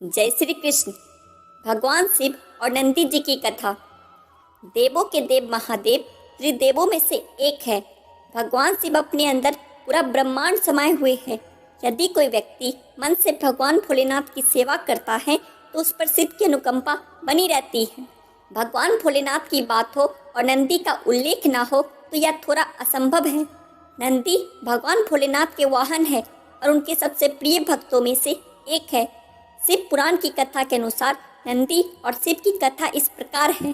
जय श्री कृष्ण। भगवान शिव और नंदी जी की कथा। देवों के देव महादेव त्रिदेवों में से एक है। भगवान शिव अपने अंदर पूरा ब्रह्मांड समाये हुए हैं। यदि कोई व्यक्ति मन से भगवान भोलेनाथ की सेवा करता है तो उस पर शिव की अनुकंपा बनी रहती है। भगवान भोलेनाथ की बात हो और नंदी का उल्लेख ना हो तो यह थोड़ा असंभव है। नंदी भगवान भोलेनाथ के वाहन है और उनके सबसे प्रिय भक्तों में से एक है। शिव पुराण की कथा के अनुसार नंदी और शिव की कथा इस प्रकार है।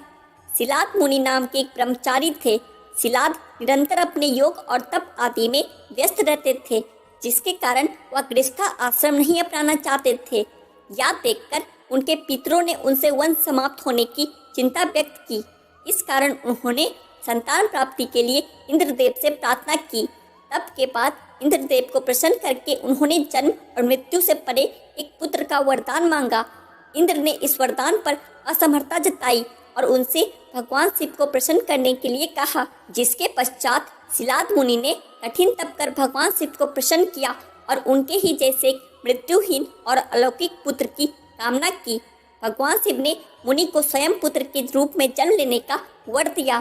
सिलाद मुनि नाम के एक ब्रह्मचारी थे। सिलाद निरंतर अपने योग और तप आदि में व्यस्त रहते थे, जिसके कारण वह गृहस्थ आश्रम नहीं अपनाना चाहते थे। यह देखकर उनके पितरों ने उनसे वंश समाप्त होने की चिंता व्यक्त की। इस कारण उन्होंने संतान प्राप्ति के लिए इंद्रदेव से प्रार्थना की। तप के बाद इंद्रदेव को प्रसन्न करके उन्होंने जन्म और मृत्यु से परे एक पुत्र का वरदान मांगा। इंद्र ने इस वरदान पर असमर्थता जताई और उनसे भगवान शिव को प्रसन्न करने के लिए कहा, जिसके पश्चात सिलाद मुनि ने कठिन तप कर भगवान शिव को प्रसन्न किया और उनके ही जैसे एक मृत्युहीन और अलौकिक पुत्र की कामना की। भगवान शिव ने मुनि को स्वयं पुत्र के रूप में जन्म लेने का वर दिया।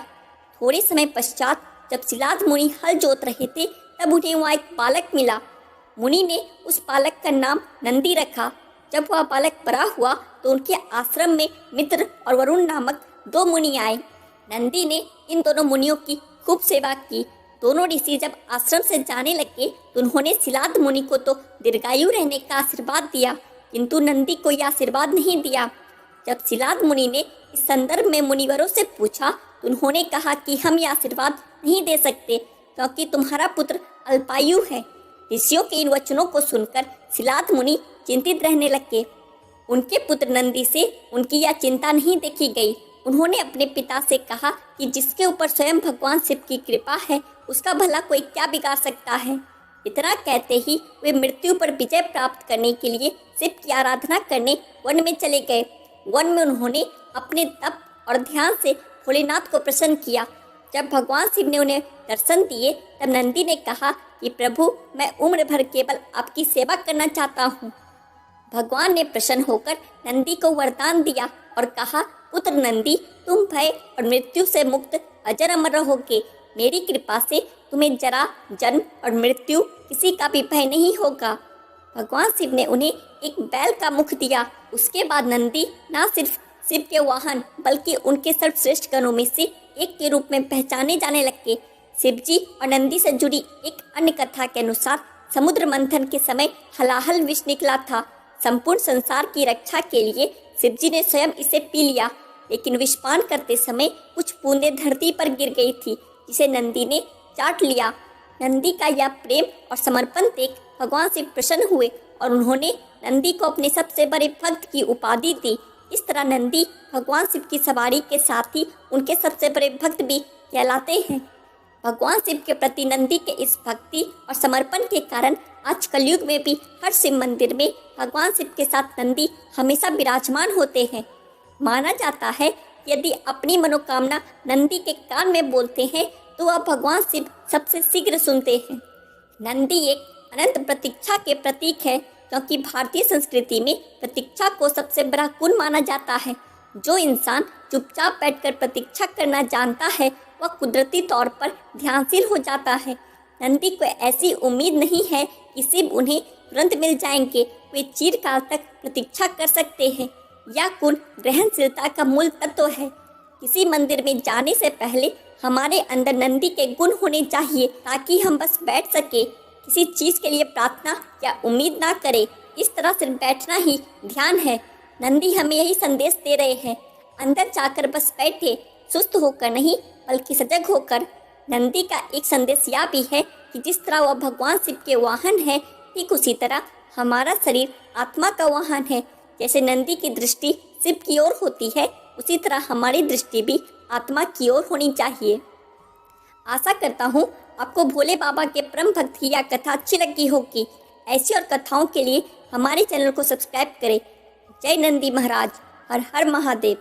थोड़े समय पश्चात जब सिलाद मुनि हल जोत रहे थे तब उन्हें वहाँ एक बालक मिला। मुनि ने उस बालक का नाम नंदी रखा। जब वह बालक बड़ा हुआ तो उनके आश्रम में मित्र और वरुण नामक दो मुनि आए। नंदी ने इन दोनों मुनियों की खूब सेवा की। दोनों ऋषि जब आश्रम से जाने लगे तो उन्होंने सिलाद मुनि को तो दीर्घायु रहने का आशीर्वाद दिया, किंतु नंदी को यह आशीर्वाद नहीं दिया। जब सिलाद मुनि ने इस संदर्भ में मुनिवरों से पूछा तो उन्होंने कहा कि हम यह आशीर्वाद नहीं दे सकते क्योंकि तुम्हारा पुत्र अल्पायु है। ऋषियों के इन वचनों को सुनकर सिलाद मुनि चिंतित रहने लगे। उनके पुत्र नंदी से उनकी यह चिंता नहीं देखी गई। उन्होंने अपने पिता से कहा कि जिसके ऊपर स्वयं भगवान शिव की कृपा है उसका भला कोई क्या बिगाड़ सकता है। इतना कहते ही वे मृत्यु पर विजय प्राप्त करने के लिए शिव की आराधना करने वन में चले गए। वन में उन्होंने अपने तप और ध्यान से भोलेनाथ को प्रसन्न किया। जब भगवान शिव ने उन्हें दर्शन दिए तब नंदी ने कहा कि प्रभु, मैं उम्र भर केवल आपकी सेवा करना चाहता हूँ। भगवान ने प्रसन्न होकर नंदी को वरदान दिया और कहा, पुत्र नंदी, तुम भय और मृत्यु से मुक्त अजर अमर रहोगे। मेरी कृपा से तुम्हें जरा, जन्म और मृत्यु किसी का भी भय नहीं होगा। भगवान शिव ने उन्हें एक बैल का मुख दिया। उसके बाद नंदी न सिर्फ शिव के वाहन बल्कि उनके सर्वश्रेष्ठ गणों में से एक के रूप में पहचाने जाने लगे। शिव जी और नंदी से जुड़ी एक अन्य कथा के अनुसार समुद्र मंथन के समय हलाहल विष निकला था। संपूर्ण संसार की रक्षा के लिए शिव जी ने स्वयं इसे पी लिया, लेकिन विषपान करते समय कुछ बूंदें धरती पर गिर गई थी, जिसे नंदी ने चाट लिया। नंदी का यह प्रेम और समर्पण देख भगवान शिव प्रसन्न हुए और उन्होंने नंदी को अपने सबसे बड़े भक्त की उपाधि दी। इस तरह नंदी भगवान शिव की सवारी के साथ ही उनके सबसे बड़े भक्त भी कहलाते हैं। भगवान शिव के प्रति नंदी के इस भक्ति और समर्पण के कारण आज कलयुग में भी हर शिव मंदिर में भगवान शिव के साथ नंदी हमेशा विराजमान होते हैं। माना जाता है कि यदि अपनी मनोकामना नंदी के कान में बोलते हैं तो वह भगवान शिव सबसे शीघ्र सुनते हैं। नंदी एक अनंत प्रतीक्षा के प्रतीक है, क्योंकि भारतीय संस्कृति में प्रतीक्षा को सबसे बड़ा गुण माना जाता है। जो इंसान चुपचाप बैठकर प्रतीक्षा करना जानता है वह कुदरती तौर पर ध्यानशील हो जाता है। नंदी को ऐसी उम्मीद नहीं है कि शिव उन्हें तुरंत मिल जाएंगे। वे चिरकाल तक प्रतीक्षा कर सकते हैं। यह गुण ग्रहणशीलता का मूल तत्व है। किसी मंदिर में जाने से पहले हमारे अंदर नंदी के गुण होने चाहिए ताकि हम बस बैठ सके, किसी चीज़ के लिए प्रार्थना या उम्मीद ना करें। इस तरह सिर्फ बैठना ही ध्यान है। नंदी हमें यही संदेश दे रहे हैं, अंदर जाकर बस बैठे, सुस्त होकर नहीं बल्कि सजग होकर। नंदी का एक संदेश यह भी है कि जिस तरह वह भगवान शिव के वाहन है, ठीक उसी तरह हमारा शरीर आत्मा का वाहन है। जैसे नंदी की दृष्टि शिव की ओर होती है, उसी तरह हमारी दृष्टि भी आत्मा की ओर होनी चाहिए। आशा करता हूँ आपको भोले बाबा के परम भक्त की यह कथा अच्छी लगी होगी। ऐसी और कथाओं के लिए हमारे चैनल को सब्सक्राइब करें। जय नंदी महाराज। हर हर महादेव।